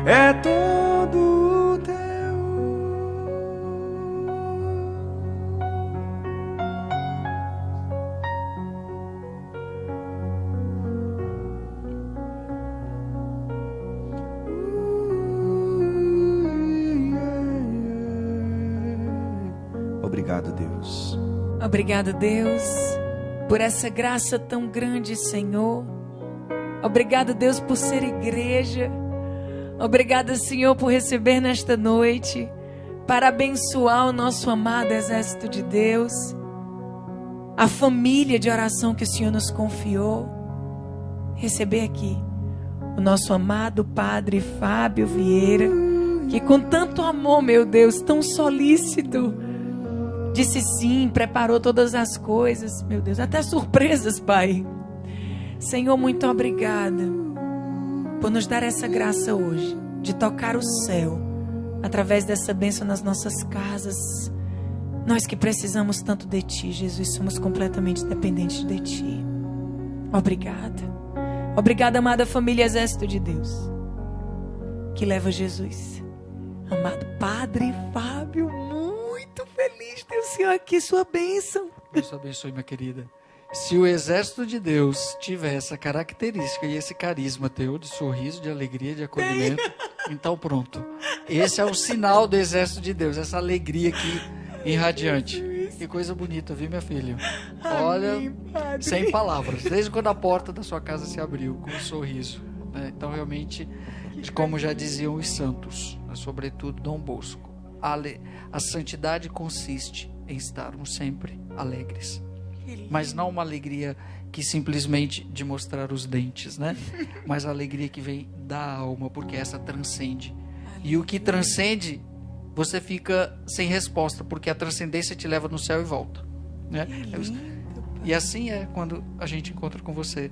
é todo teu. Obrigado, Deus. Obrigado, Deus, por essa graça tão grande, Senhor. Obrigado, Deus, por ser igreja. Obrigado, Senhor, por receber nesta noite, para abençoar o nosso amado exército de Deus, a família de oração que o Senhor nos confiou. Receber aqui o nosso amado Padre Fábio Vieira, que com tanto amor, meu Deus, tão solícito, disse sim, preparou todas as coisas, meu Deus, até surpresas, Pai. Senhor, muito obrigada por nos dar essa graça hoje, de tocar o céu, através dessa bênção nas nossas casas. Nós que precisamos tanto de Ti, Jesus, somos completamente dependentes de Ti. Obrigada. Obrigada, amada família Exército de Deus, que leva Jesus. Amado Padre Fábio, muito feliz de ter o Senhor aqui, sua bênção. Deus abençoe, minha querida. Se o exército de Deus tiver essa característica e esse carisma teu de sorriso, de alegria, de acolhimento, então pronto. Esse é o sinal do exército de Deus, essa alegria aqui irradiante. Que coisa bonita, viu, minha filha? Olha, Padre, sem palavras. Desde quando a porta da sua casa se abriu, com um sorriso. Né? Então, realmente, como já diziam os santos, sobretudo Dom Bosco, a santidade consiste em estarmos sempre alegres. Mas não uma alegria que simplesmente de mostrar os dentes, né? Mas a alegria que vem da alma, porque essa transcende. E o que transcende, você fica sem resposta, porque a transcendência te leva no céu e volta, né? E assim é quando a gente encontra com você.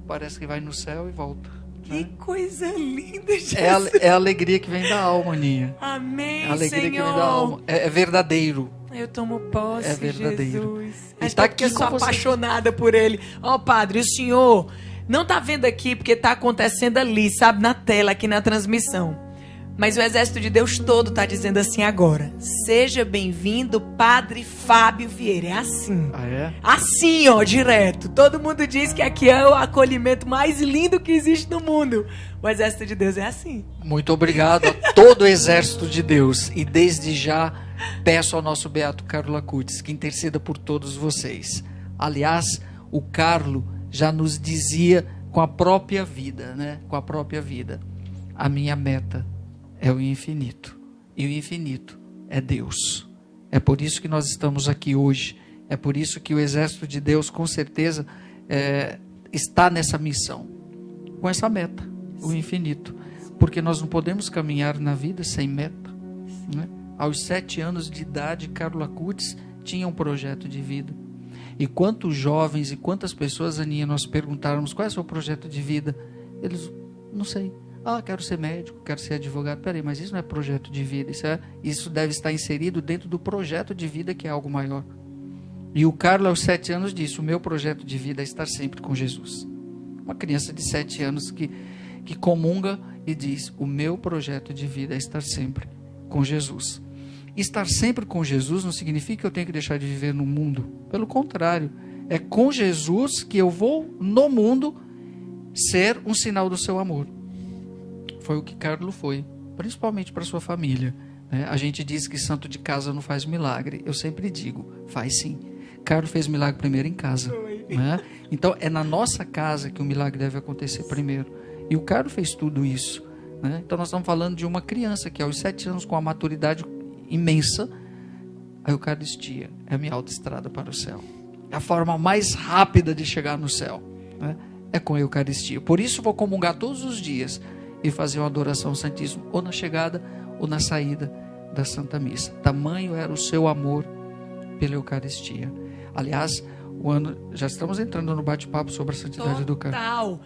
Parece que vai no céu e volta. que coisa linda, Jesus. É a alegria que vem da alma, Aninha. Amém, É a alegria Senhor. que vem da alma. É verdadeiro. Eu tomo posse, É verdadeiro. Jesus. E Acho tá que eu aqui sou com você. apaixonada por ele. Ó, Padre, o senhor não tá vendo aqui porque tá acontecendo ali, sabe, na tela, aqui na transmissão. Mas o exército de Deus todo tá dizendo assim agora: seja bem-vindo, Padre Fábio Vieira. É assim. Ah, é? Assim, ó, direto. Todo mundo diz que aqui é o acolhimento mais lindo que existe no mundo. O exército de Deus é assim. Muito obrigado a todo o exército de Deus. E desde já peço ao nosso beato Carlo Acutis que interceda por todos vocês. Aliás, o Carlo já nos dizia com a própria vida, né? Com a própria vida: a minha meta é o infinito. E o infinito é Deus. É por isso que nós estamos aqui hoje. É por isso que o exército de Deus, com certeza, está nessa missão. Com essa meta, o infinito. Porque nós não podemos caminhar na vida sem meta, né? Aos 7 anos de idade, Carlo Acutis tinha um projeto de vida. E quantos jovens e quantas pessoas, Aninha, nós perguntáramos: qual é o seu projeto de vida? Eles, não sei. Ah, quero ser médico, quero ser advogado. Peraí, mas isso não é projeto de vida. Isso deve estar inserido dentro do projeto de vida, que é algo maior. E o Carlos, aos 7 anos, disse: o meu projeto de vida é estar sempre com Jesus. Uma criança de 7 anos que comunga e diz: o meu projeto de vida é estar sempre com Jesus. Estar sempre com Jesus não significa que eu tenho que deixar de viver no mundo. Pelo contrário, é com Jesus que eu vou no mundo ser um sinal do seu amor. Foi o que Carlos foi, principalmente para sua família, né? A gente diz que santo de casa não faz milagre. Eu sempre digo: faz sim. Carlos fez milagre primeiro em casa, né? Então é na nossa casa que o milagre deve acontecer primeiro. E o Carlos fez tudo isso, né? Então nós estamos falando de uma criança que aos 7 anos, com a maturidade imensa, a Eucaristia é a minha autoestrada para o céu. É a forma mais rápida de chegar no céu, né? É com a Eucaristia. Por isso vou comungar todos os dias e fazer uma adoração ao Santíssimo, ou na chegada ou na saída da Santa Missa. Tamanho era o seu amor pela Eucaristia. Aliás, já estamos entrando no bate-papo sobre a santidade do Carlos. Total.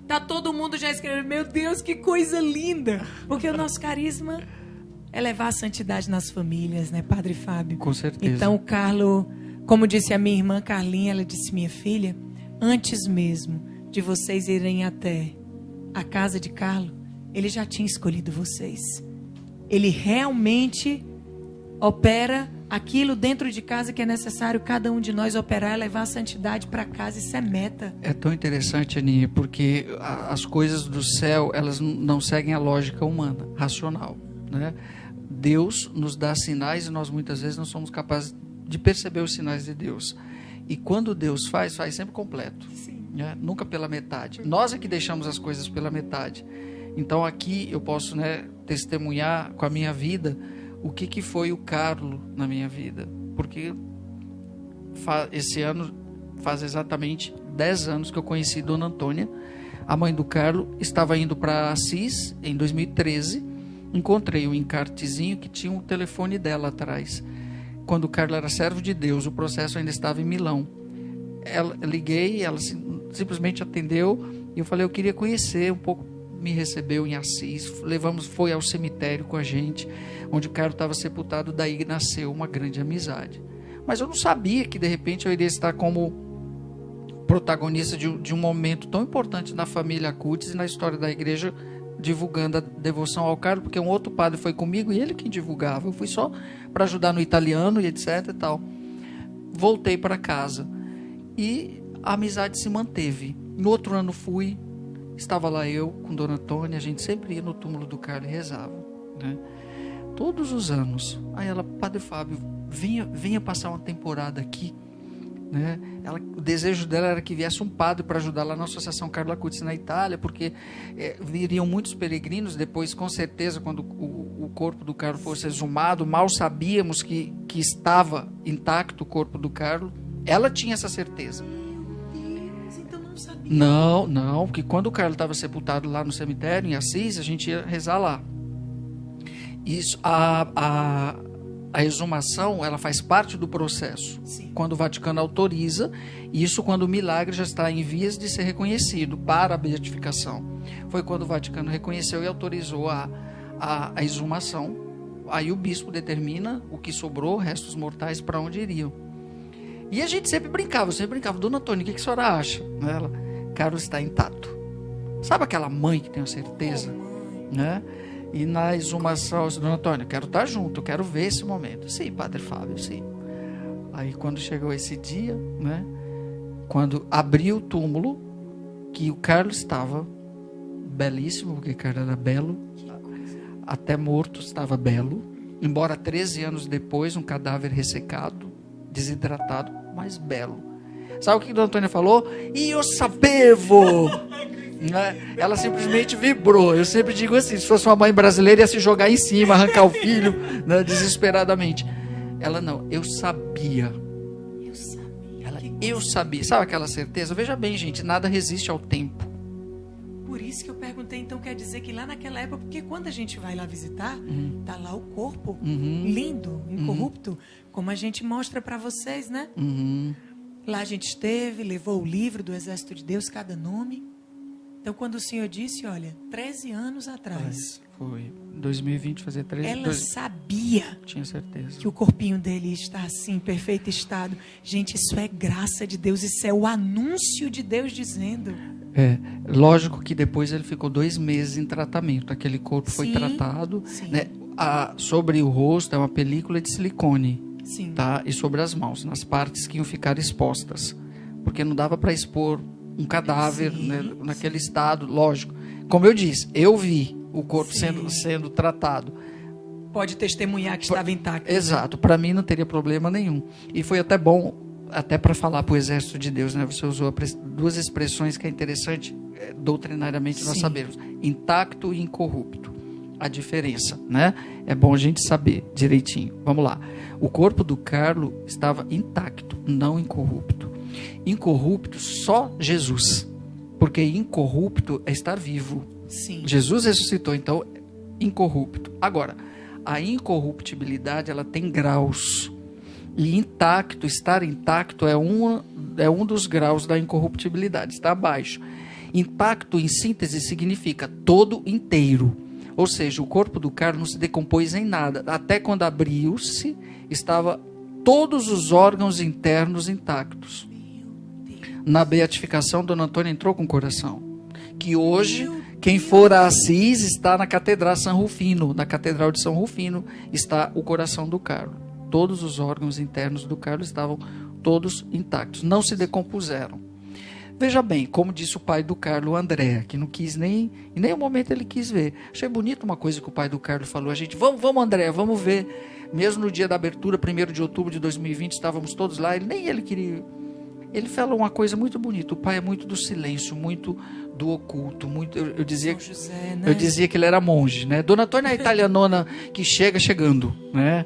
Tá todo mundo já escrevendo: meu Deus, que coisa linda. Porque o nosso carisma é levar a santidade nas famílias, né, Padre Fábio? Com certeza. Então o Carlos, como disse a minha irmã Carlinha, ela disse: minha filha, antes mesmo de vocês irem até a casa de Carlos, Ele já tinha escolhido vocês. Ele realmente opera aquilo dentro de casa que é necessário cada um de nós operar, levar a santidade para casa. Isso é meta. É tão interessante, Aninha, porque as coisas do céu, elas não seguem a lógica humana, racional, né? Deus nos dá sinais e nós muitas vezes não somos capazes de perceber os sinais de Deus. E quando Deus faz sempre completo, né? Nunca pela metade. Nós é que deixamos as coisas pela metade. Então aqui eu posso, né, testemunhar com a minha vida o que foi o Carlo na minha vida. Porque esse ano faz exatamente 10 anos que eu conheci Dona Antônia, a mãe do Carlo. Estava indo para Assis em 2013. Encontrei um encartezinho que tinha um telefone dela atrás. Quando o Carlo era servo de Deus, o processo ainda estava em Milão. Liguei, ela simplesmente atendeu e eu falei, eu queria conhecer um pouco. Me recebeu em Assis, foi ao cemitério com a gente, onde o Carlo estava sepultado. Daí nasceu uma grande amizade. Mas eu não sabia que de repente eu iria estar como protagonista de um momento tão importante na família Acutis e na história da igreja, divulgando a devoção ao Carlo, porque um outro padre foi comigo e ele que divulgava. Eu fui só para ajudar no italiano e etc e tal. Voltei para casa e a amizade se manteve. No outro ano fui, estava lá eu com Dona Antônia, a gente sempre ia no túmulo do Carlo e rezava, né? Todos os anos. Aí ela, Padre Fábio, venha passar uma temporada aqui, né? O desejo dela era que viesse um padre para ajudar lá na Associação Carlo Acutis na Itália, porque viriam muitos peregrinos. Depois, com certeza, quando o corpo do Carlo fosse exumado, mal sabíamos que estava intacto o corpo do Carlo. Ela tinha essa certeza. Não, porque quando o Carlo estava sepultado lá no cemitério, em Assis, a gente ia rezar lá. Isso, a exumação, ela faz parte do processo. Sim. Quando o Vaticano autoriza, isso quando o milagre já está em vias de ser reconhecido para a beatificação. Foi quando o Vaticano reconheceu e autorizou a exumação. Aí o bispo determina o que sobrou, restos mortais, para onde iriam. E a gente sempre brincava, Dona Antônia, o que a senhora acha? Ela, Carlos está intacto. Sabe aquela mãe que tem a certeza? Né? E na exumação, Dona Antônia, quero estar junto, eu quero ver esse momento. Sim, Padre Fábio, sim. Aí quando chegou esse dia, né? Quando abriu o túmulo, que o Carlos estava belíssimo, porque o Carlos era belo, até morto estava belo, embora 13 anos depois, um cadáver ressecado, desidratado, mas belo. Sabe o que a Dona Antônia falou? Io sapevo! Né? Ela simplesmente vibrou. Eu sempre digo assim, se fosse uma mãe brasileira ia se jogar em cima, arrancar o filho, né, desesperadamente. Ela não, eu sabia. Eu sabia. Sabe aquela certeza? Veja bem, gente, nada resiste ao tempo. Por isso que eu perguntei, então quer dizer que lá naquela época, porque quando a gente vai lá visitar, tá lá o corpo lindo, incorrupto, como a gente mostra para vocês, né? Lá a gente esteve, levou o livro do Exército de Deus, cada nome. Então quando o Senhor disse, olha, 13 anos atrás. Foi, 2020 fazer 13 anos. Ela sabia. Tinha certeza. Que o corpinho dele está assim, em perfeito estado. Gente, isso é graça de Deus, isso é o anúncio de Deus dizendo. Lógico que depois ele ficou 2 meses em tratamento. Aquele corpo foi tratado, né? Sobre o rosto é uma película de silicone. Sim. Tá? E sobre as mãos, nas partes que iam ficar expostas. Porque não dava para expor um cadáver, né, naquele estado, lógico. Como eu disse, eu vi o corpo sendo tratado. Pode testemunhar que estava intacto. Exato, para mim não teria problema nenhum. E foi até bom, até para falar para o Exército de Deus, né? Você usou 2 expressões que é interessante, doutrinariamente nós sabemos: intacto e incorrupto. A diferença, né? É bom a gente saber direitinho. Vamos lá. O corpo do Carlo estava intacto, não incorrupto. Incorrupto só Jesus, porque incorrupto é estar vivo. Sim. Jesus ressuscitou, então incorrupto. Agora, a incorruptibilidade, ela tem graus. E intacto, estar intacto é um dos graus da incorruptibilidade, está abaixo. Intacto, em síntese, significa todo inteiro. Ou seja, o corpo do Carlo não se decompôs em nada. Até quando abriu-se, estava todos os órgãos internos intactos. Na beatificação, Dona Antônia entrou com o coração. Que hoje Quem for a Assis está na Catedral São Rufino. Na Catedral de São Rufino está o coração do Carlo. Todos os órgãos internos do Carlo estavam todos intactos, não se decompuseram. Veja bem, como disse o pai do Carlo, André, que não quis nem, em nenhum momento ele quis ver. Achei bonito uma coisa que o pai do Carlo falou, a gente, vamos André, vamos ver. Mesmo no dia da abertura, 1º de outubro de 2020, estávamos todos lá, nem ele queria. Ele falou uma coisa muito bonita, o pai é muito do silêncio, muito do oculto, muito, eu dizia, José, né? eu dizia que ele era monge, né? Dona Antônia é a italianona que chega chegando, né?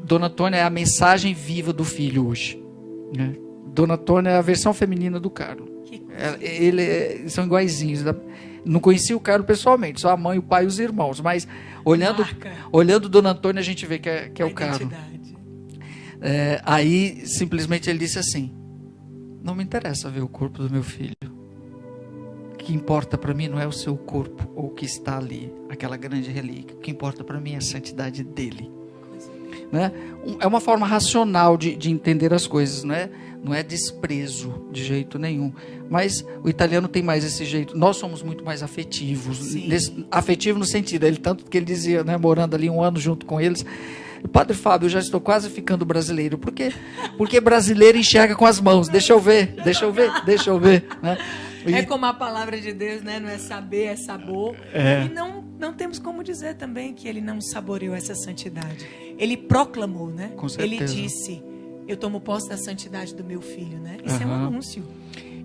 Dona Antônia é a mensagem viva do filho hoje, né? Dona Antônia é a versão feminina do Carlo. São iguaizinhos. Não conheci o Carlo pessoalmente, só a mãe, o pai e os irmãos, mas olhando Dona Antônia a gente vê que é o Carlo. Aí simplesmente ele disse assim: não me interessa ver o corpo do meu filho. O que importa para mim não é o seu corpo ou o que está ali, aquela grande relíquia. O que importa para mim é a santidade dele. Né? É uma forma racional de entender as coisas, não é desprezo de jeito nenhum. Mas o italiano tem mais esse jeito. Nós somos muito mais afetivos. Afetivo no sentido, tanto que ele dizia, né, morando ali 1 ano junto com eles, Padre Fábio, eu já estou quase ficando brasileiro. Por quê? Porque brasileiro enxerga com as mãos. Deixa eu ver. Né? É como a palavra de Deus, né? Não é saber, é sabor. E não temos como dizer também que ele não saboreou essa santidade. Ele proclamou, né? Com certeza. Ele disse: eu tomo posse da santidade do meu filho, né? Isso é um anúncio.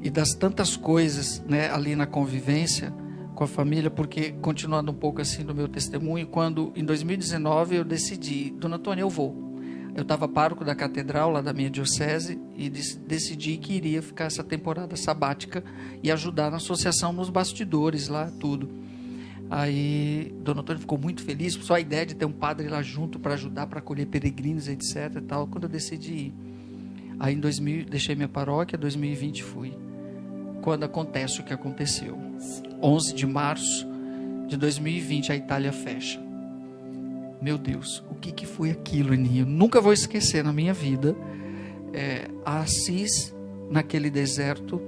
E das tantas coisas, né, ali na convivência com a família, porque, continuando um pouco assim no meu testemunho, quando em 2019 eu decidi, Dona Antônia, eu vou. Eu estava pároco da catedral lá da minha diocese e decidi que iria ficar essa temporada sabática e ajudar na associação nos bastidores lá, tudo. Aí Dona Antônia ficou muito feliz, só a ideia de ter um padre lá junto para ajudar, para acolher peregrinos, etc. e tal, quando eu decidi ir. Aí em 2000 deixei minha paróquia, 2020 fui. Quando acontece o que aconteceu. 11 de março de 2020 a Itália fecha. Meu Deus, o que foi aquilo, Aninha? Nunca vou esquecer na minha vida. A Assis, naquele deserto.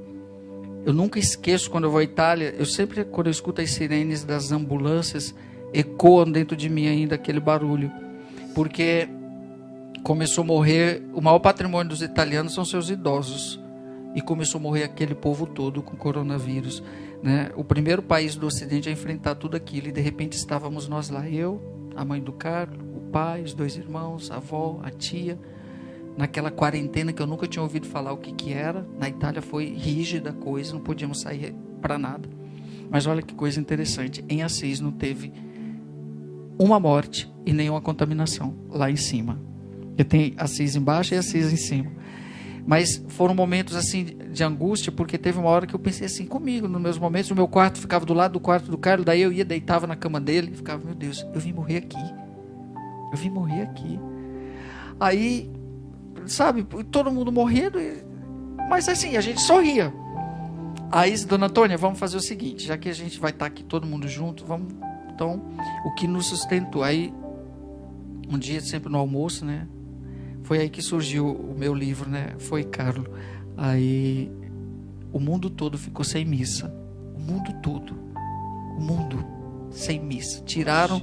Eu nunca esqueço quando eu vou à Itália. Eu sempre, quando eu escuto as sirenes das ambulâncias, ecoam dentro de mim ainda aquele barulho. Porque começou a morrer, o maior patrimônio dos italianos são seus idosos. E começou a morrer aquele povo todo com coronavírus, né? O primeiro país do Ocidente a enfrentar tudo aquilo. E de repente estávamos nós lá, eu, a mãe do Carlo, o pai, os 2 irmãos, a avó, a tia, naquela quarentena que eu nunca tinha ouvido falar o que era. Na Itália foi rígida a coisa, não podíamos sair para nada. Mas olha que coisa interessante, em Assis não teve uma morte e nenhuma contaminação lá em cima. Porque tem Assis embaixo e Assis em cima. Mas foram momentos assim de angústia, porque teve uma hora que eu pensei assim comigo, nos meus momentos, o meu quarto ficava do lado do quarto do Carlos, daí eu ia, deitava na cama dele, e ficava, meu Deus, eu vim morrer aqui. Aí, sabe, todo mundo morrendo, mas assim, a gente sorria. Aí, Dona Antônia, vamos fazer o seguinte, já que a gente vai estar aqui todo mundo junto, vamos, então, o que nos sustentou. Aí, um dia, sempre no almoço, né, foi aí que surgiu o meu livro, né? Foi Carlo. Aí o mundo todo ficou sem missa. O mundo todo. O mundo sem missa. Tiraram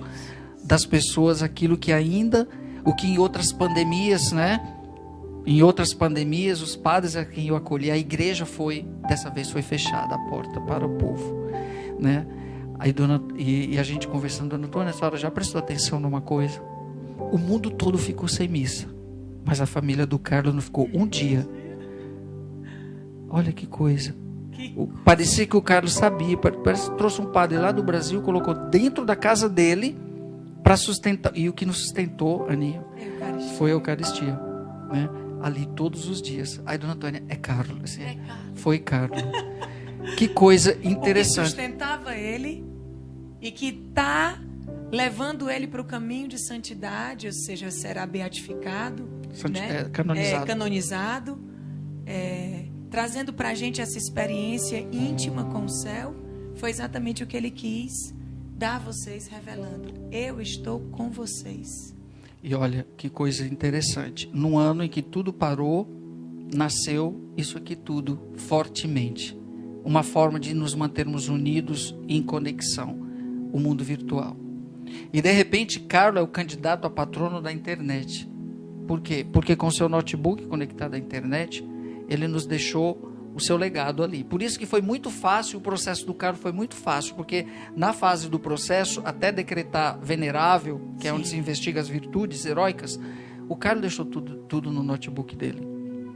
das pessoas aquilo que ainda, o que em outras pandemias, né? Em outras pandemias, os padres a quem eu acolhi, a igreja dessa vez foi fechada a porta para o povo, né? Aí e a gente conversando, Dona Antônia, a senhora já prestou atenção numa coisa? O mundo todo ficou sem missa. Mas a família do Carlos não ficou um dia. Olha que coisa. Parecia que o Carlos sabia. Parece que trouxe um padre lá do Brasil, colocou dentro da casa dele para sustentar. E o que nos sustentou, Aninha, foi a Eucaristia, né? Ali todos os dias. Aí, Dona Antônia, é Carlos. Assim, foi Carlos. Que coisa interessante. O que sustentava ele e que está levando ele para o caminho de santidade, ou seja, será beatificado, né? Canonizado, trazendo para a gente essa experiência íntima com o céu, foi exatamente o que ele quis dar a vocês, revelando: eu estou com vocês. E olha que coisa interessante, num ano em que tudo parou, nasceu isso aqui tudo fortemente, uma forma de nos mantermos unidos e em conexão, o mundo virtual. E de repente, Carlo é o candidato a patrono da internet. Por quê? Porque com seu notebook conectado à internet, ele nos deixou o seu legado ali. Por isso que foi muito fácil, o processo do Carlo foi muito fácil, porque na fase do processo, até decretar venerável, que é onde se investiga as virtudes heróicas, o Carlo deixou tudo no notebook dele.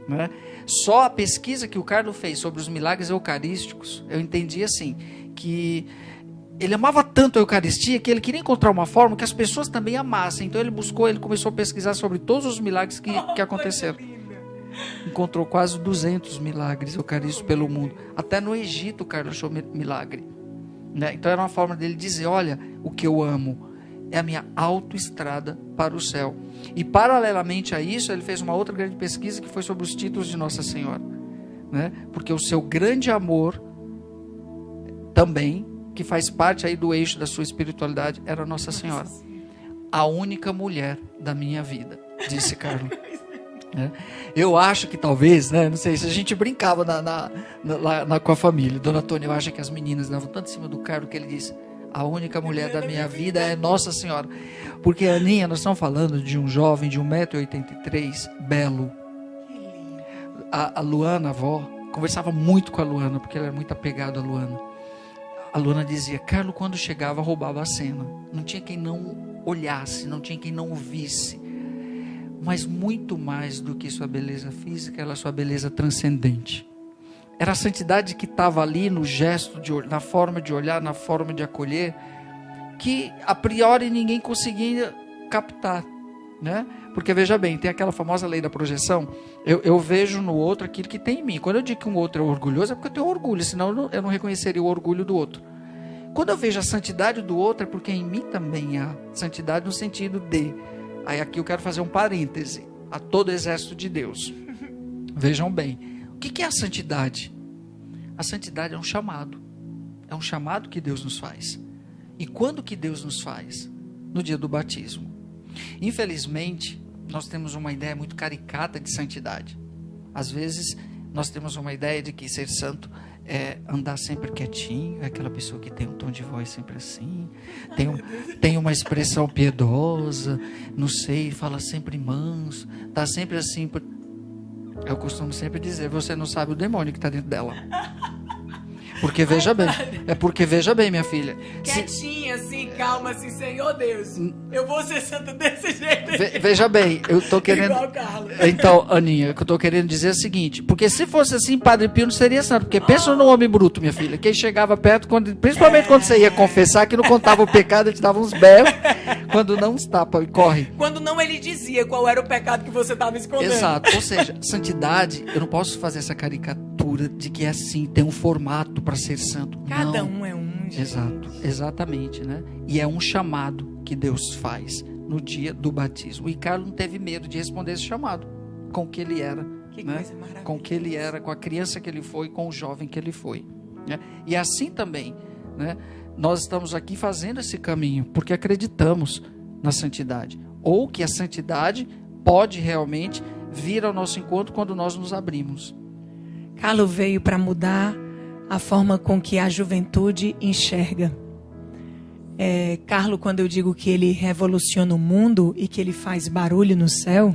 Né? Só a pesquisa que o Carlo fez sobre os milagres eucarísticos, eu entendi assim, que ele amava tanto a Eucaristia que ele queria encontrar uma forma que as pessoas também amassem. Então ele começou a pesquisar sobre todos os milagres que aconteceram. Encontrou quase 200 milagres eucarísticos pelo mundo. Até no Egito o Carlo achou milagre. Né? Então era uma forma dele dizer, olha, o que eu amo é a minha autoestrada para o céu. E paralelamente a isso, ele fez uma outra grande pesquisa que foi sobre os títulos de Nossa Senhora. Né? Porque o seu grande amor também, que faz parte aí do eixo da sua espiritualidade, era Nossa Senhora. A única mulher da minha vida, disse Carlo. Eu acho que talvez, né, não sei, se a gente brincava com a família, Dona Tônia, eu acho que as meninas davam tanto em cima do Carlo que ele disse, a única mulher da minha vida é Nossa Senhora. Porque, Aninha, nós estamos falando de um jovem de 1,83 m, belo. A Luana, a avó, conversava muito com a Luana, porque ela era muito apegada à Luana. A Luana dizia, Carlo quando chegava roubava a cena. Não tinha quem não olhasse, não tinha quem não visse. Mas muito mais do que sua beleza física, era sua beleza transcendente. Era a santidade que estava ali no gesto, na forma de olhar, na forma de acolher, que a priori ninguém conseguia captar. Né? Porque veja bem, tem aquela famosa lei da projeção, eu vejo no outro aquilo que tem em mim. Quando eu digo que um outro é orgulhoso, é porque eu tenho orgulho, senão eu não reconheceria o orgulho do outro. Quando eu vejo a santidade do outro, é porque em mim também há santidade no sentido de, aí aqui eu quero fazer um parêntese, a todo o exército de Deus. Vejam bem, o que é a santidade? A santidade é um chamado que Deus nos faz. E quando que Deus nos faz? No dia do batismo. Infelizmente, nós temos uma ideia muito caricata de santidade. Às vezes, nós temos uma ideia de que ser santo é andar sempre quietinho, é aquela pessoa que tem um tom de voz sempre assim, tem uma expressão piedosa, não sei, fala sempre manso, está sempre assim. Eu costumo sempre dizer, você não sabe o demônio que está dentro dela. Porque veja bem, minha filha. Quietinha, assim, calma, assim, Senhor Deus. Eu vou ser santa desse jeito. Veja bem, eu tô querendo. Igual Carlos. Então, Aninha, o que eu tô querendo dizer é o seguinte: porque se fosse assim, Padre Pio não seria santo. Porque pensa no homem bruto, minha filha. Quem chegava perto, principalmente quando você ia confessar, que não contava o pecado, ele te dava uns berros. Quando não, uns tapas e corre. Quando não, ele dizia qual era o pecado que você estava escondendo. Exato. Ou seja, santidade, eu não posso fazer essa caricatura de que é assim, tem um formato para ser santo. Cada não. um é um. Exato, exatamente, né? E é um chamado que Deus faz no dia do batismo. E Carlos não teve medo de responder esse chamado com o que ele era, que né? coisa maravilhosa. Com o que ele era, com a criança que ele foi, com o jovem que ele foi, né? E assim também, né? Nós estamos aqui fazendo esse caminho porque acreditamos na santidade, ou que a santidade pode realmente vir ao nosso encontro quando nós nos abrimos. Carlos veio para mudar a forma com que a juventude enxerga. Carlos, quando eu digo que ele revoluciona o mundo e que ele faz barulho no céu,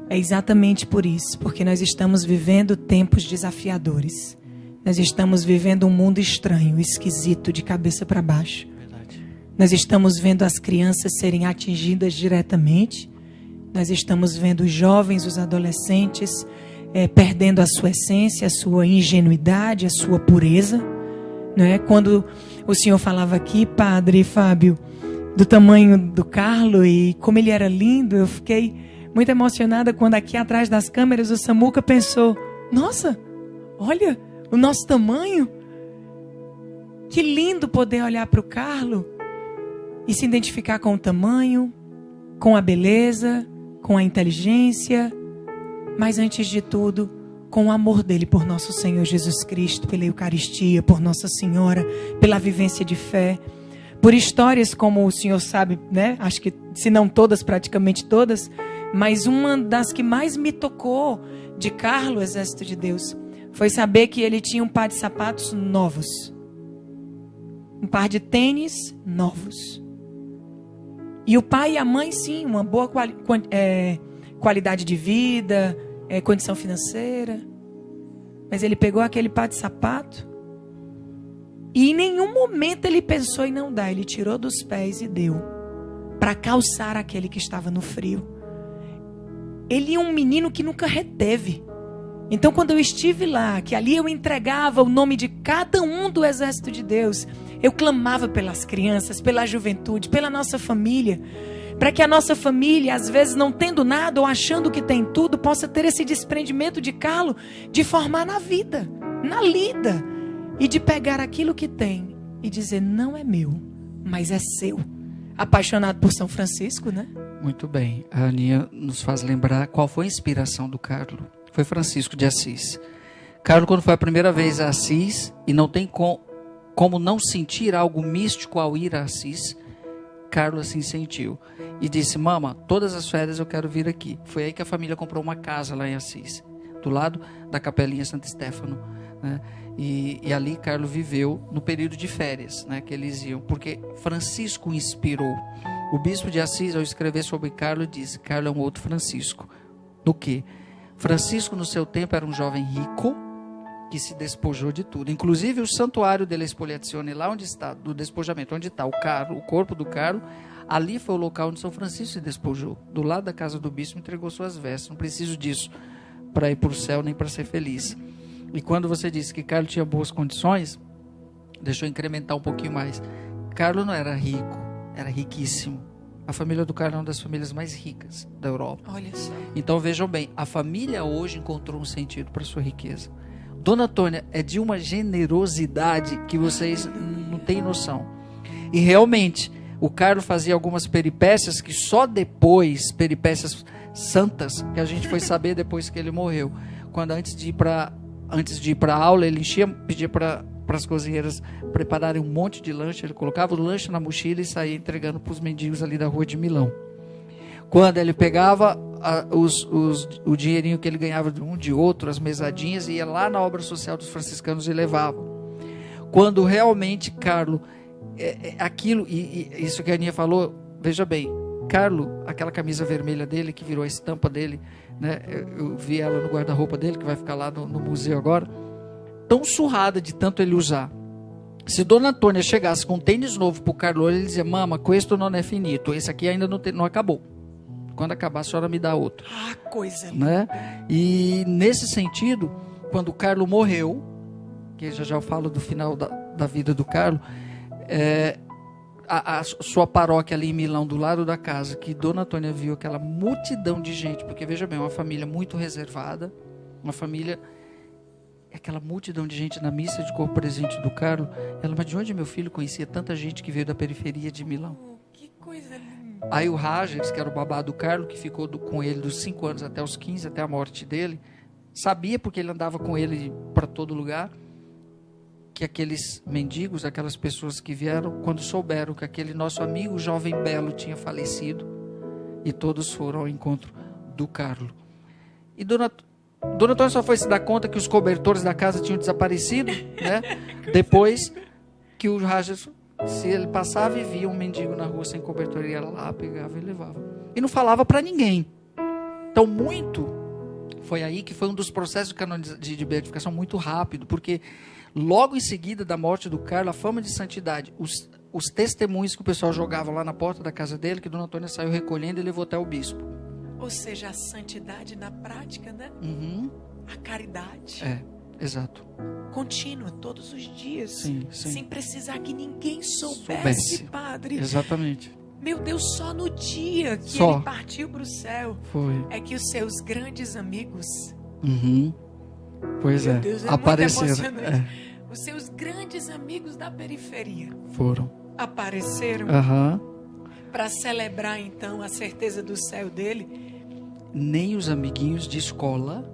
é exatamente por isso, porque nós estamos vivendo tempos desafiadores. Nós estamos vivendo um mundo estranho, esquisito, de cabeça para baixo. Verdade. Nós estamos vendo as crianças serem atingidas diretamente. Nós estamos vendo os jovens, os adolescentes perdendo a sua essência, a sua ingenuidade, a sua pureza, né? Quando o senhor falava aqui, Padre Fábio, do tamanho do Carlos e como ele era lindo, eu fiquei muito emocionada quando aqui atrás das câmeras o Samuca pensou, nossa, olha o nosso tamanho, que lindo poder olhar para o Carlos e se identificar com o tamanho, com a beleza, com a inteligência, mas antes de tudo, com o amor dele por nosso Senhor Jesus Cristo, pela Eucaristia, por Nossa Senhora, pela vivência de fé, por histórias como o senhor sabe, né? Acho que, se não todas, praticamente todas, mas uma das que mais me tocou de Carlos, Exército de Deus, foi saber que ele tinha um par de sapatos novos. Um par de tênis novos. E o pai e a mãe, sim, uma boa qualidade de vida, condição financeira. Mas ele pegou aquele par de sapato e em nenhum momento ele pensou em não dar. Ele tirou dos pés e deu para calçar aquele que estava no frio. Ele é um menino que nunca reteve. Então, quando eu estive lá, que ali eu entregava o nome de cada um do exército de Deus, eu clamava pelas crianças, pela juventude, pela nossa família, para que a nossa família, às vezes não tendo nada ou achando que tem tudo, possa ter esse desprendimento de Carlo, de formar na vida, na lida, e de pegar aquilo que tem e dizer, não é meu, mas é seu. Apaixonado por São Francisco, né? Muito bem. A Aninha nos faz lembrar qual foi a inspiração do Carlo. Foi Francisco de Assis. Carlo, quando foi a primeira vez a Assis, e não tem como não sentir algo místico ao ir a Assis, Carlo assim sentiu. E disse, mama, todas as férias eu quero vir aqui. Foi aí que a família comprou uma casa lá em Assis, do lado da Capelinha Santo Stefano, né? E ali Carlo viveu no período de férias, né, que eles iam, porque Francisco inspirou. O bispo de Assis, ao escrever sobre Carlo, disse, Carlo é um outro Francisco. Do quê? Francisco, no seu tempo, era um jovem rico que se despojou de tudo. Inclusive, o santuário della Espoliazione, lá onde está, do despojamento, onde está o corpo do Carlo, ali foi o local onde São Francisco se despojou. Do lado da casa do bispo, entregou suas vestes. Não preciso disso para ir para o céu, nem para ser feliz. E quando você disse que Carlo tinha boas condições, deixa eu incrementar um pouquinho mais. Carlo não era rico, era riquíssimo. A família do Carlo é uma das famílias mais ricas da Europa. Olha só. Então vejam bem, a família hoje encontrou um sentido para sua riqueza. Dona Antônia é de uma generosidade que vocês não têm noção. E realmente, o Carlo fazia algumas peripécias que só depois, peripécias santas, que a gente foi saber depois que ele morreu. Quando antes de ir para a aula, ele pedia para as cozinheiras prepararem um monte de lanche, ele colocava o lanche na mochila e saía entregando para os mendigos ali da rua de Milão. Quando ele pegava o dinheirinho que ele ganhava de um de outro, as mesadinhas, ia lá na obra social dos franciscanos e levava. Quando realmente Carlo, aquilo, e isso que a Aninha falou, veja bem, Carlo, aquela camisa vermelha dele, que virou a estampa dele, né? Eu vi ela no guarda-roupa dele, que vai ficar lá no museu agora, tão surrada de tanto ele usar. Se Dona Antônia chegasse com um tênis novo para o Carlo, ele dizia, mama, questo non è finito, esse aqui ainda não acabou. Quando acabar, a senhora me dá outro. Ah, coisa linda. Né? E nesse sentido, quando o Carlo morreu, que já eu falo do final da vida do Carlo, a sua paróquia ali em Milão, do lado da casa, que Dona Antônia viu aquela multidão de gente, porque veja bem, uma família muito reservada, uma família, aquela multidão de gente na missa de corpo presente do Carlo. Ela, mas de onde meu filho conhecia tanta gente que veio da periferia de Milão? Que coisa linda. Aí o Rogers, que era o babá do Carlo, que ficou com ele dos 5 anos até os 15, até a morte dele, sabia, porque ele andava com ele para todo lugar, que aqueles mendigos, aquelas pessoas que vieram, quando souberam que aquele nosso amigo jovem belo tinha falecido, e todos foram ao encontro do Carlo. E Dona Antônia só foi se dar conta que os cobertores da casa tinham desaparecido, né? Depois que o Rogers, se ele passava e via um mendigo na rua sem cobertor, ele ia lá, pegava e levava. E não falava para ninguém. Então, foi aí que foi um dos processos de beatificação muito rápido, porque logo em seguida da morte do Carlo, a fama de santidade, os testemunhos que o pessoal jogava lá na porta da casa dele, que Dona Antônia saiu recolhendo e levou até o bispo. Ou seja, a santidade na prática, né? Uhum. A caridade. Exato. Contínua, todos os dias. Sim. Sem precisar que ninguém soubesse, padre. Exatamente. Meu Deus, só no dia que ele partiu para o céu, é que os seus grandes amigos, pois meu Deus, apareceram. Os seus grandes amigos da periferia apareceram para celebrar então a certeza do céu dele. Nem os amiguinhos da escola,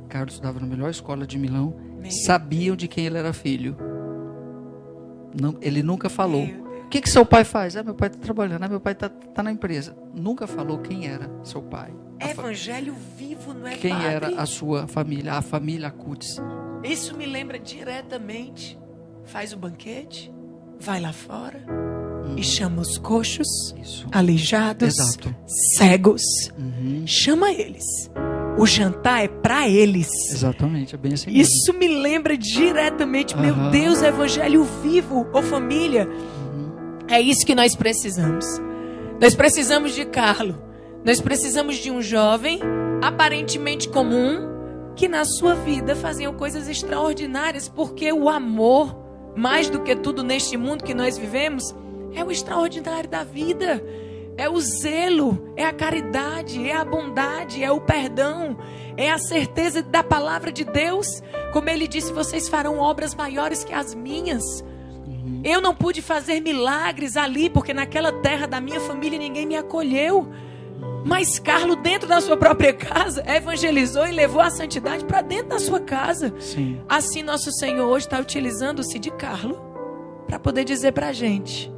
Carlos estudava na melhor escola de Milão, sabiam de quem ele era filho. Não, ele nunca falou. O que seu pai faz? Meu pai está trabalhando, meu pai está na empresa. Nunca falou quem era seu pai. Evangelho vivo, não é, quem padre? era a sua família, a família Acutis. Isso me lembra diretamente. Faz o banquete, vai lá fora e chama os coxos, aleijados, exato, cegos. Chama eles. O jantar é para eles. Exatamente, é bem assim mesmo. Isso me lembra diretamente. Meu Deus, evangelho vivo. Ô família, é isso que nós precisamos. Nós precisamos de Carlo. Nós precisamos de um jovem aparentemente comum que na sua vida faziam coisas extraordinárias, porque o amor, mais do que tudo neste mundo que nós vivemos, é o extraordinário da vida. É o zelo, é a caridade, é a bondade, é o perdão, é a certeza da palavra de Deus. Como ele disse, vocês farão obras maiores que as minhas. Eu não pude fazer milagres ali, porque naquela terra da minha família ninguém me acolheu. Mas Carlo, dentro da sua própria casa, evangelizou e levou a santidade para dentro da sua casa. Sim. Assim, nosso Senhor hoje está utilizando-se de Carlo para poder dizer para a gente.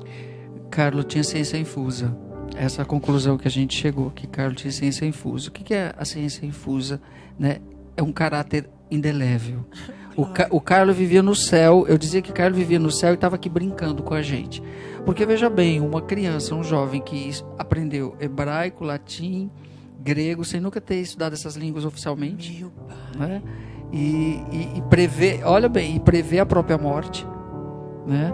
Carlo tinha ciência infusa. Essa é a conclusão que a gente chegou, que Carlo tinha ciência infusa. O que é a ciência infusa? Né? É um caráter indelével. O Carlo vivia no céu. Eu dizia que Carlo vivia no céu e estava aqui brincando com a gente. Porque veja bem, uma criança, um jovem que aprendeu hebraico, latim, grego, sem nunca ter estudado essas línguas oficialmente, né? E prevê, olha bem, e prevê a própria morte, né?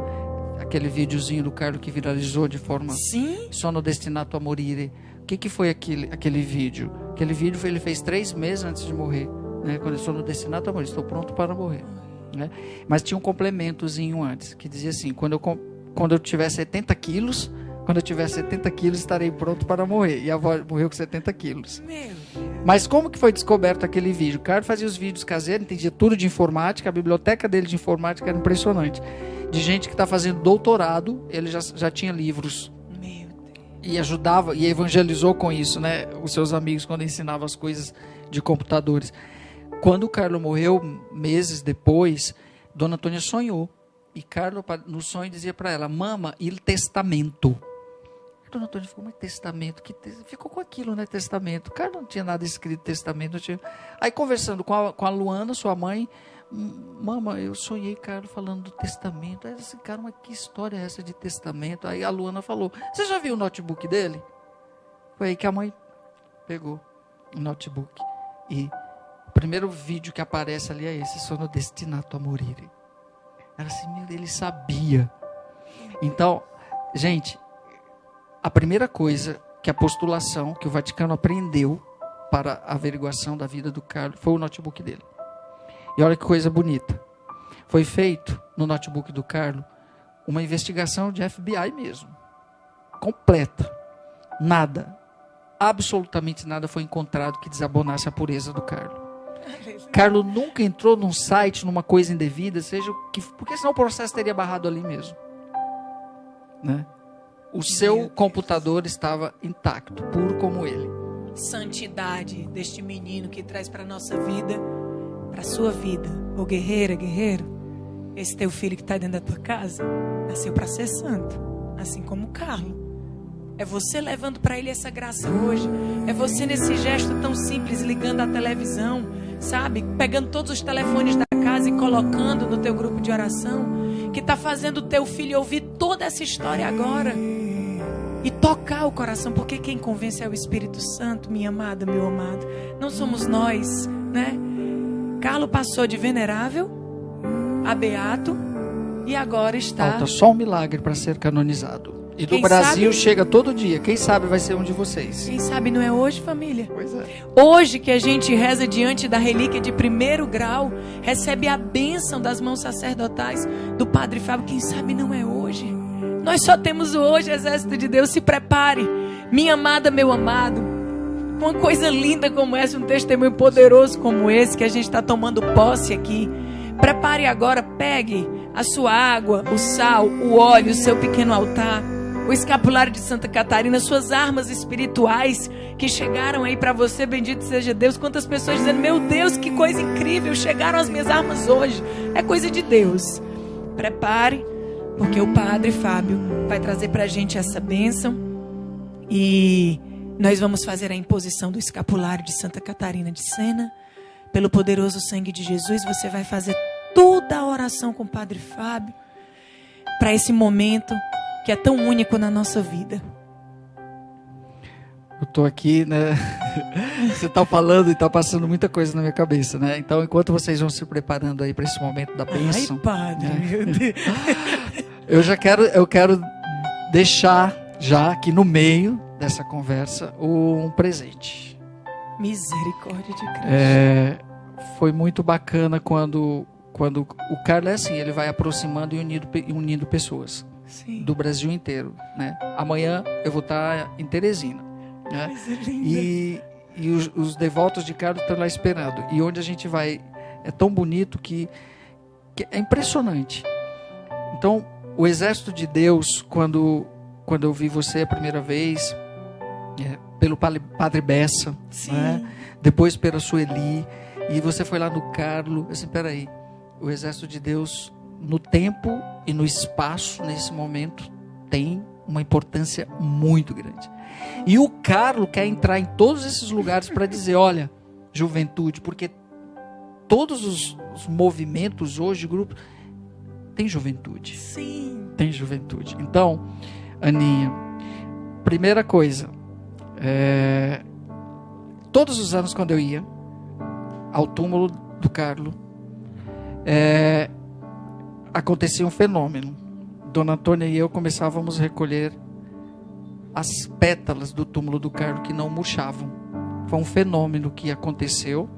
Aquele videozinho do Carlo que viralizou de forma sono destinato a morire. O que foi aquele vídeo? Aquele vídeo ele fez 3 meses antes de morrer, né? Quando ele sono destinato a morrer, estou pronto para morrer, né? Mas tinha um complementozinho antes que dizia assim: quando eu tiver 70 quilos, estarei pronto para morrer. E a avó morreu com 70 quilos. Mas como que foi descoberto aquele vídeo? O cara fazia os vídeos caseiros, entendia tudo de informática, a biblioteca dele de informática era impressionante. De gente que está fazendo doutorado, ele já tinha livros. E ajudava, e evangelizou com isso, né? Os seus amigos, quando ensinava as coisas de computadores. Quando o Carlo morreu, meses depois, Dona Antônia sonhou. E Carlo, no sonho, dizia para ela: mama, il testamento. A Dona Antônia ficou: mas testamento? Ficou com aquilo, né? Testamento. Carlo não tinha nada escrito testamento. Não tinha... Aí, conversando com a Luana, sua mãe: mama, eu sonhei Carlo falando do testamento. Aí eu disse: cara, mas que história é essa de testamento? Aí a Luana falou: você já viu o notebook dele? Foi aí que a mãe pegou o notebook. E o primeiro vídeo que aparece ali é esse: sono destinato a morire. Era assim, ele sabia. Então, gente, a primeira coisa que a postulação, que o Vaticano aprendeu para a averiguação da vida do Carlo, foi o notebook dele. E olha que coisa bonita. Foi feito no notebook do Carlo uma investigação de FBI mesmo. Completa. Nada, absolutamente nada foi encontrado que desabonasse a pureza do Carlo. Carlo nunca entrou num site, numa coisa indevida, seja o que, porque senão o processo teria barrado ali mesmo, né? O seu computador estava intacto, puro como ele. Santidade deste menino que traz para a nossa vida, para a sua vida. Ô guerreira, guerreiro, esse teu filho que está dentro da tua casa nasceu para ser santo, assim como o Carlo. É você levando para ele essa graça hoje. É você nesse gesto tão simples, ligando a televisão, sabe? Pegando todos os telefones da casa e colocando no teu grupo de oração, que está fazendo o teu filho ouvir toda essa história agora e tocar o coração, porque quem convence é o Espírito Santo, minha amada, meu amado. Não somos nós, né? Carlo passou de venerável a beato e agora está... Falta só um milagre para ser canonizado. E do Quem Brasil sabe... chega todo dia. Quem sabe vai ser um de vocês. Quem sabe não é hoje, família? Pois é. Hoje que a gente reza diante da relíquia de 1º grau, recebe a bênção das mãos sacerdotais do Padre Fábio. Quem sabe não é hoje? Nós só temos o hoje, Exército de Deus. Se prepare, minha amada, meu amado. Uma coisa linda como essa, um testemunho poderoso como esse que a gente está tomando posse aqui. Prepare agora, pegue a sua água, o sal, o óleo, o seu pequeno altar, o escapulário de Santa Catarina, suas armas espirituais que chegaram aí para você, bendito seja Deus. Quantas pessoas dizendo: meu Deus, que coisa incrível, chegaram as minhas armas hoje. É coisa de Deus. Prepare, porque o Padre Fábio vai trazer para a gente essa bênção e nós vamos fazer a imposição do escapulário de Santa Catarina de Sena. Pelo poderoso sangue de Jesus, você vai fazer toda a oração com o Padre Fábio para esse momento que é tão único na nossa vida. Eu tô aqui, né? Você tá falando e tá passando muita coisa na minha cabeça, né? Então, enquanto vocês vão se preparando aí para esse momento da bênção, ai, Padre, né? meu Deus. Eu quero deixar já aqui no meio dessa conversa um presente. Misericórdia de Cristo. Foi muito bacana quando o Carlos é assim, ele vai aproximando e unindo pessoas. Sim. Do Brasil inteiro, né? Amanhã eu vou estar em Teresina, né? Coisa linda. E os devotos de Carlos estão lá esperando. E onde a gente vai é tão bonito que é impressionante. Então, o exército de Deus, quando eu vi você a primeira vez, pelo Padre Bessa, né? Depois pela Sueli, e você foi lá no Carlos, eu disse, peraí, o exército de Deus no tempo e no espaço, nesse momento, tem uma importância muito grande. E o Carlos quer entrar em todos esses lugares para dizer, olha, juventude, porque todos os movimentos hoje, grupos, tem juventude. Sim. Tem juventude. Então, Aninha, primeira coisa, todos os anos quando eu ia ao túmulo do Carlos, acontecia um fenômeno. Dona Antônia e eu começávamos a recolher as pétalas do túmulo do Carlos que não murchavam. Foi um fenômeno que aconteceu.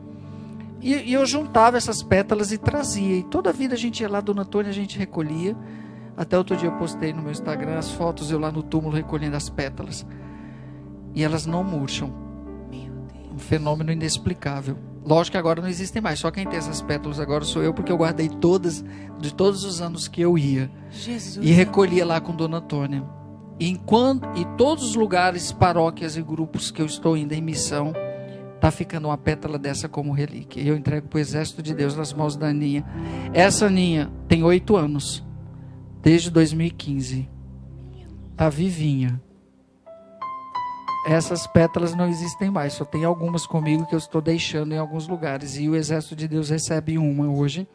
E eu juntava essas pétalas e trazia. E toda a vida a gente ia lá, Dona Antônia, a gente recolhia. Até outro dia eu postei no meu Instagram as fotos, eu lá no túmulo recolhendo as pétalas. E elas não murcham. Meu Deus. Um fenômeno inexplicável. Lógico que agora não existem mais. Só quem tem essas pétalas agora sou eu, porque eu guardei todas, de todos os anos que eu ia. Jesus. E recolhia lá com Dona Antônia. E todos os lugares, paróquias e grupos que eu estou indo em missão, tá ficando uma pétala dessa como relíquia. E eu entrego para o exército de Deus nas mãos da Aninha. Essa Aninha tem 8 anos. Desde 2015. Tá vivinha. Essas pétalas não existem mais. Só tem algumas comigo que eu estou deixando em alguns lugares. E o exército de Deus recebe uma hoje.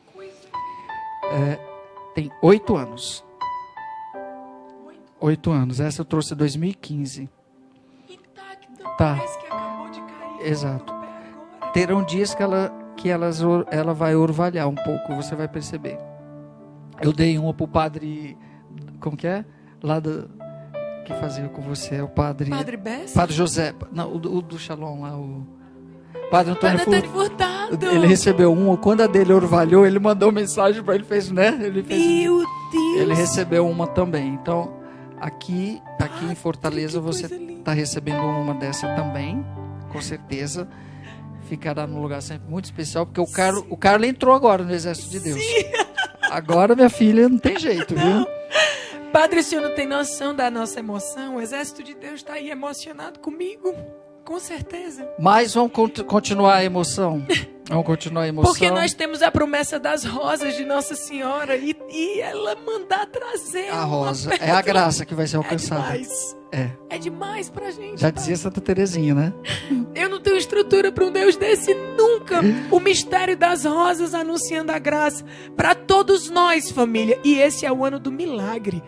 Tem 8 anos. 8 anos. Essa eu trouxe em 2015. Intacta. Tá. Parece que acabou de cair. Exato. No pé agora. Terão dias que ela vai orvalhar um pouco, você vai perceber. Eu dei uma pro padre, como que é? Lá que fazia com você, o padre... Padre Bessa? Padre José, não, o do Shalom lá, o... Padre Antônio Furtado. Ele recebeu uma, quando a dele orvalhou, ele mandou mensagem para ele, fez, né? Meu Deus. Ele recebeu uma também, então... Aqui em Fortaleza você está recebendo uma dessa também, com certeza. Ficará num lugar sempre muito especial, porque o Carlos entrou agora no Exército de Deus. Sim. Agora, minha filha, não tem jeito, viu? Padre, o senhor não tem noção da nossa emoção? O Exército de Deus está aí emocionado comigo, com certeza. Mas vamos continuar a emoção. Vamos continuar a emoção. Porque nós temos a promessa das rosas de Nossa Senhora e ela mandar trazer a rosa. É a graça que vai ser alcançada. É demais. É demais pra gente. Já dizia Santa Terezinha, né? Eu não tenho estrutura para um Deus desse nunca. O mistério das rosas anunciando a graça para todos nós, família. E esse é o ano do milagre.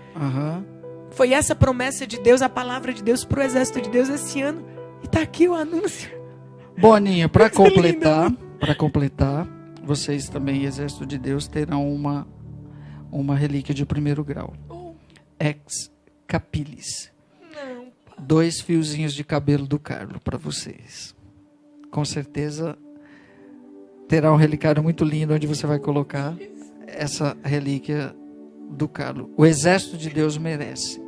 Foi essa promessa de Deus, a palavra de Deus pro Exército de Deus esse ano. E tá aqui o anúncio. Boninha, para completar, vocês também, Exército de Deus, terão uma relíquia de 1º grau. Ex capilis. 2 fiozinhos de cabelo do Carlos para vocês. Com certeza terá um relicário muito lindo onde você vai colocar essa relíquia do Carlos. O Exército de Deus merece,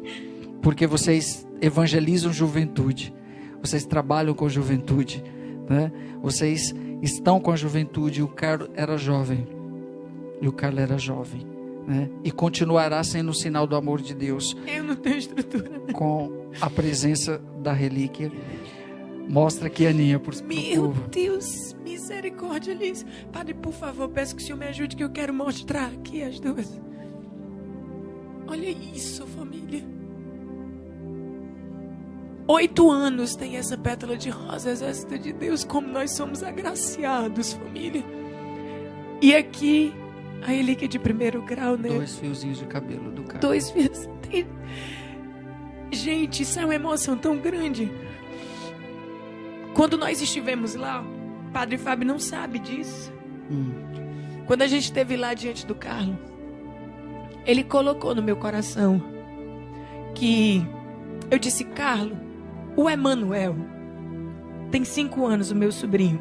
porque vocês evangelizam juventude, vocês trabalham com juventude, né? Vocês estão com a juventude. O Carlos era jovem, né? E continuará sendo um sinal do amor de Deus. Eu não tenho estrutura. Com a presença da relíquia, mostra aqui, Aninha, por Meu Deus, misericórdia, Liz. Padre, por favor, peço que o senhor me ajude, que eu quero mostrar aqui as duas. Olha isso, família. 8 anos tem essa pétala de rosa, exército de Deus, como nós somos agraciados, família. E aqui, a relíquia de 1º grau, né? 2 fiozinhos de cabelo do cara. 2 fios. Gente, isso é uma emoção tão grande. Quando nós estivemos lá, Padre Fábio não sabe disso. Quando a gente esteve lá diante do Carlos, ele colocou no meu coração que eu disse: Carlos, o Emanuel tem 5 anos, o meu sobrinho.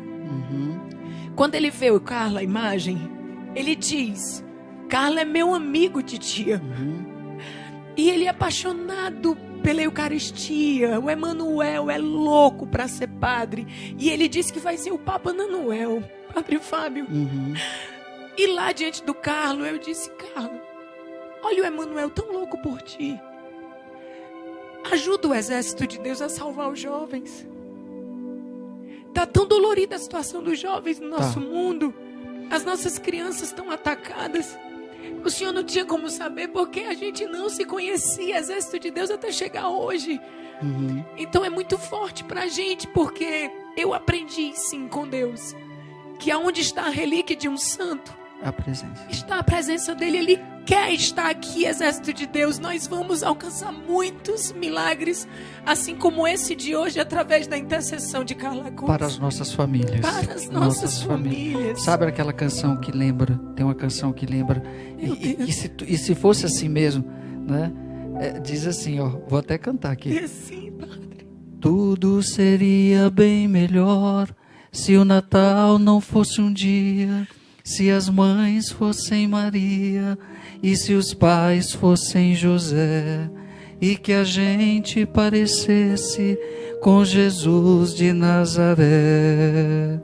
Quando ele vê o Carlos, a imagem, ele diz: Carlos é meu amigo, titia. E ele é apaixonado pela Eucaristia. O Emanuel é louco para ser padre. E ele disse que vai ser o Papa Emanuel, Padre Fábio. E lá diante do Carlos, eu disse: Carlos, olha o Emanuel tão louco por ti. Ajuda o exército de Deus a salvar os jovens. Está tão dolorida a situação dos jovens no nosso mundo. As nossas crianças estão atacadas. O Senhor não tinha como saber, porque a gente não se conhecia, exército de Deus, até chegar hoje. Então é muito forte para a gente, porque eu aprendi sim com Deus que aonde está a relíquia de um santo, A presença. está a presença dele. Ele quer estar aqui, exército de Deus. Nós vamos alcançar muitos milagres, assim como esse de hoje, através da intercessão de Carla Costa. Para as nossas famílias. Para as nossas famílias. Sabe aquela canção que lembra? Tem uma canção que lembra. E se fosse assim mesmo, né? Diz assim, ó. Vou até cantar aqui. E assim, Padre. Tudo seria bem melhor se o Natal não fosse um dia, se as mães fossem Maria e se os pais fossem José, e que a gente parecesse com Jesus de Nazaré.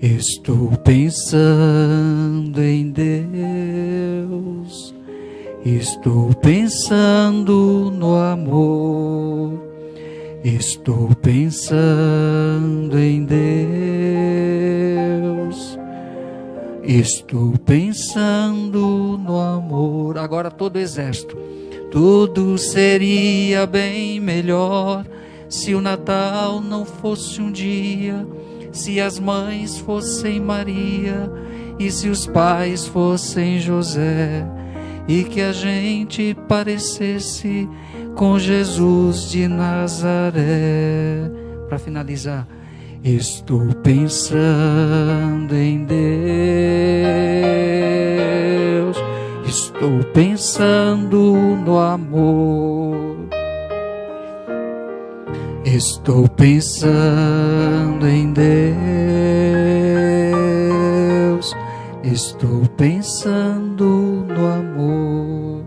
Estou pensando em Deus, estou pensando no amor, estou pensando em Deus, estou pensando no amor. Agora todo o exército. Tudo seria bem melhor se o Natal não fosse um dia, se as mães fossem Maria e se os pais fossem José, e que a gente parecesse com Jesus de Nazaré. Para finalizar, estou pensando em Deus, estou pensando no amor, estou pensando em Deus, estou pensando no amor.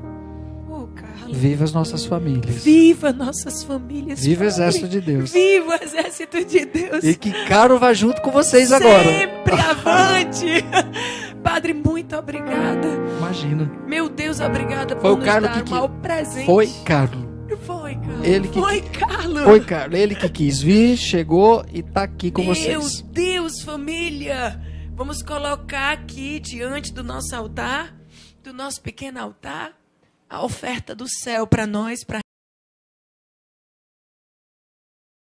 Viva as nossas famílias. Viva nossas famílias. Viva o exército de Deus. Viva o exército de Deus. E que Caro vá junto com vocês agora. Sempre avante. Padre, muito obrigada. Imagina. Meu Deus, obrigada Foi por o nos Carlos dar que mal presente. Foi Carlos. Foi, Carlos. Ele que Foi, Carlos. Foi Carlos. Ele que quis vir, chegou e está aqui com vocês. Meu Deus, família. Vamos colocar aqui diante do nosso altar, do nosso pequeno altar, a oferta do céu para nós, para